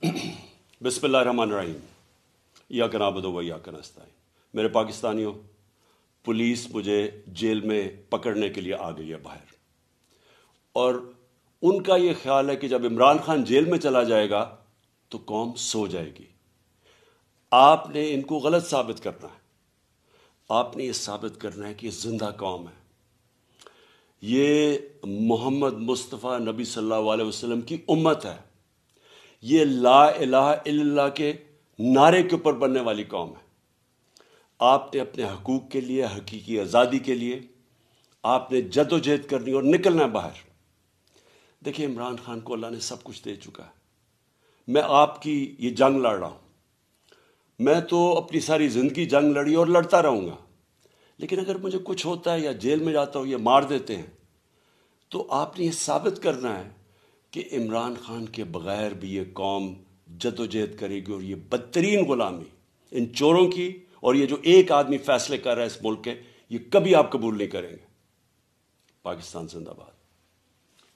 بسم اللہ الرحمن الرحیم۔ ایاک نعبد و ایاک نستعین۔ میرے پاکستانیوں، پولیس مجھے جیل میں پکڑنے کے لیے آ گئی ہے باہر، اور ان کا یہ خیال ہے کہ جب عمران خان جیل میں چلا جائے گا تو قوم سو جائے گی۔ آپ نے ان کو غلط ثابت کرنا ہے۔ آپ نے یہ ثابت کرنا ہے کہ یہ زندہ قوم ہے، یہ محمد مصطفیٰ نبی صلی اللہ علیہ وسلم کی امت ہے، یہ لا الہ الا اللہ کے نعرے کے اوپر بننے والی قوم ہے۔ آپ نے اپنے حقوق کے لیے، حقیقی آزادی کے لیے آپ نے جد و جہد کرنی اور نکلنا ہے باہر۔ دیکھیں، عمران خان کو اللہ نے سب کچھ دے چکا ہے۔ میں آپ کی یہ جنگ لڑ رہا ہوں، میں تو اپنی ساری زندگی جنگ لڑی اور لڑتا رہوں گا، لیکن اگر مجھے کچھ ہوتا ہے یا جیل میں جاتا ہوں، یہ مار دیتے ہیں، تو آپ نے یہ ثابت کرنا ہے کہ عمران خان کے بغیر بھی یہ قوم جد و جہد کرے گی، اور یہ بدترین غلامی ان چوروں کی، اور یہ جو ایک آدمی فیصلے کر رہا ہے اس ملک کے، یہ کبھی آپ قبول نہیں کریں گے۔ پاکستان زندہ باد۔